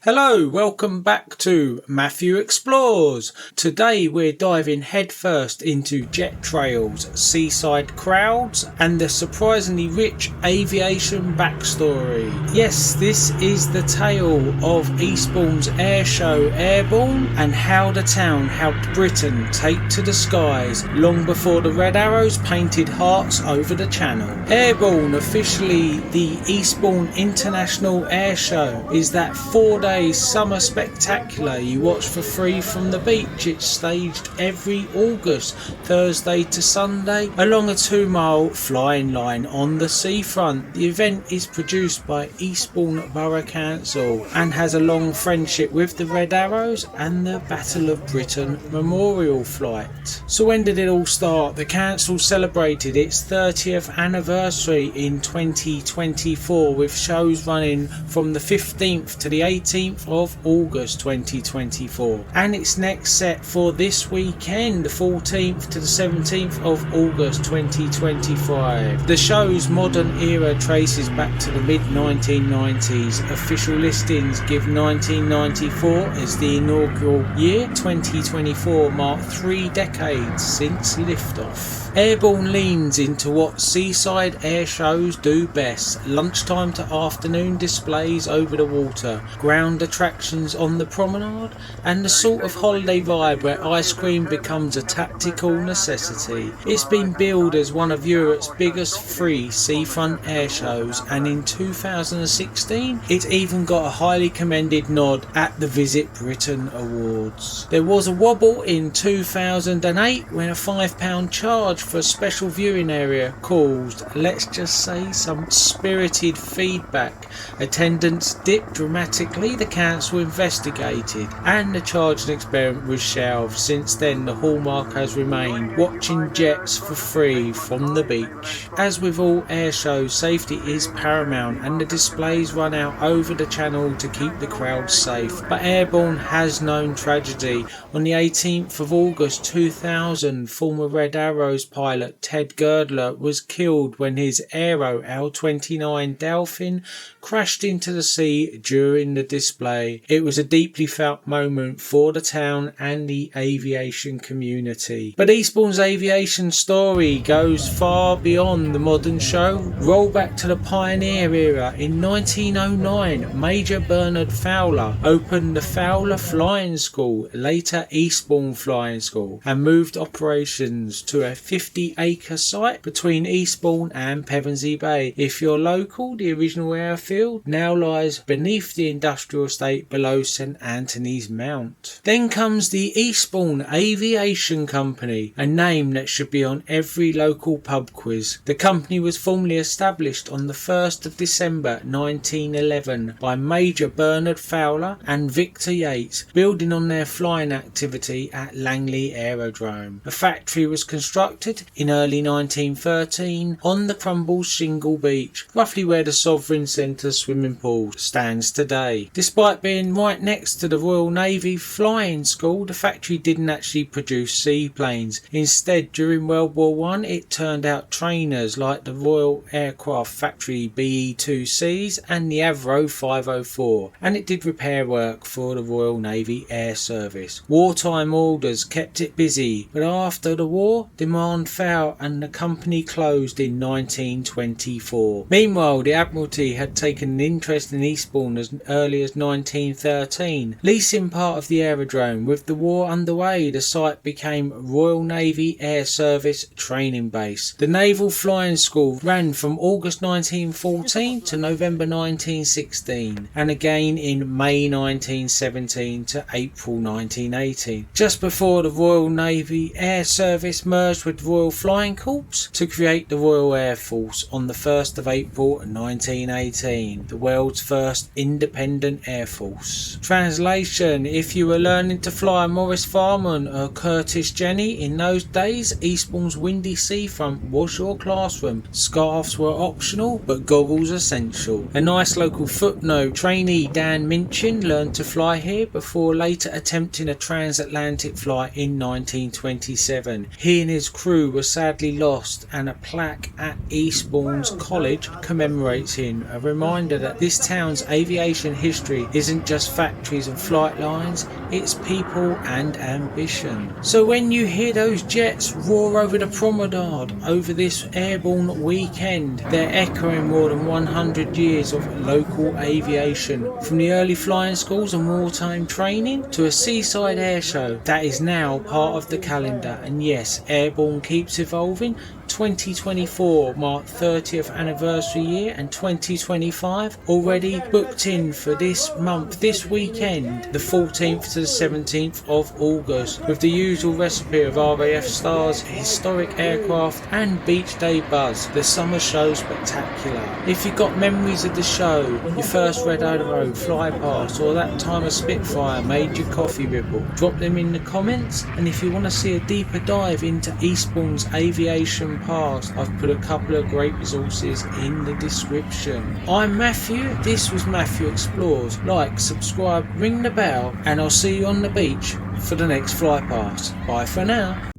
Hello, welcome back to Matthew Explores. Today we're diving headfirst into jet trails, seaside crowds and the surprisingly rich aviation backstory. Yes, this is the tale of Eastbourne's airshow Airbourne and how the town helped Britain take to the skies long before the red arrows painted hearts over the channel. Airbourne, officially the Eastbourne International Airshow, is that 4-day summer spectacular you watch for free from the beach. It's staged every August, Thursday to Sunday, along a 2-mile flying line on the seafront. The event is produced by Eastbourne Borough Council and has a long friendship with the Red Arrows and the Battle of Britain Memorial Flight. So when did it all start? The council celebrated its 30th anniversary in 2024 with shows running from the 15th to the 18th of August 2024, and it's next set for this weekend, the 14th to the 17th of August 2025. The show's modern era traces back to the mid-1990s. Official listings give 1994 as the inaugural year. 2024 marked 3 decades since liftoff. Airbourne leans into what seaside air shows do best: lunchtime to afternoon displays over the water, ground attractions on the promenade, and the sort of holiday vibe where ice cream becomes a tactical necessity. It's been billed as one of Europe's biggest free seafront air shows, and in 2016 it even got a highly commended nod at the Visit Britain Awards. There was a wobble in 2008 when a £5 charge for a special viewing area caused, let's just say, some spirited feedback. Attendance dipped dramatically. The council investigated and the charging experiment was shelved. Since then the hallmark has remained watching jets for free from the beach. As with all air shows, safety is paramount and the displays run out over the channel to keep the crowd safe. But Airbourne has known tragedy. On the 18th of August 2000, former Red Arrows pilot Ted Girdler was killed when his Aero L-29 Delphin crashed into the sea during the display. It was a deeply felt moment for the town and the aviation community. But Eastbourne's aviation story goes far beyond the modern show. Roll back to the pioneer era. In 1909, Major Bernard Fowler opened the Fowler Flying School, later Eastbourne Flying School, and moved operations to a 50-acre site between Eastbourne and Pevensey Bay. If you're local, the original airfield now lies beneath the industrial estate below St Anthony's Mount. Then comes the Eastbourne Aviation Company, a name that should be on every local pub quiz. The company was formally established on the 1st of December 1911 by Major Bernard Fowler and Victor Yates, building on their flying activity at Langley Aerodrome. A factory was constructed in early 1913 on the crumbled shingle beach, roughly where the Sovereign Centre swimming pool stands today. Despite being right next to the Royal Naval Flying School, the factory didn't actually produce seaplanes. Instead, during World War I, it turned out trainers like the Royal Aircraft Factory BE-2Cs and the Avro 504, and it did repair work for the Royal Navy Air Service. Wartime orders kept it busy, but after the war, demand fell and the company closed in 1924. Meanwhile, the Admiralty had taken an interest in Eastbourne as early as 1913, leasing part of the aerodrome. With the war underway, the site became Royal Navy Air Service Training Base. The Naval Flying School ran from August 1914 to November 1916, and again in May 1917 to April 1918, just before the Royal Navy Air Service merged with Royal Flying Corps to create the Royal Air Force on the 1st of April 1918, the world's first independent air force. Translation: if you were learning to fly a Morris Farman or Curtis Jenny in those days, Eastbourne's windy seafront was your classroom. Scarves were optional, but goggles essential. A nice local footnote: trainee Dan Minchin learned to fly here before later attempting a transatlantic flight in 1927. He and his crew crew was sadly lost, and a plaque at Eastbourne's college commemorates him, a reminder that this town's aviation history isn't just factories and flight lines, it's people and ambition. So when you hear those jets roar over the promenade over this Airbourne weekend, they're echoing more than 100 years of local aviation, from the early flying schools and wartime training to a seaside airshow that is now part of the calendar. And yes, Airbourne keeps evolving. 2024 marked 30th anniversary year, and 2025 already booked in for this month, this weekend, the 14th to the 17th of August, with the usual recipe of RAF stars, historic aircraft and beach day buzz. The summer show spectacular. If you've got memories of the show, your first red arrow, fly past, or that time a Spitfire made your coffee ripple, drop them in the comments. And if you want to see a deeper dive into Eastbourne's aviation past, I've put a couple of great resources in the description. I'm Matthew, this was Matthew Explores. Like, subscribe, ring the bell, and I'll see you on the beach for the next fly past. Bye for now.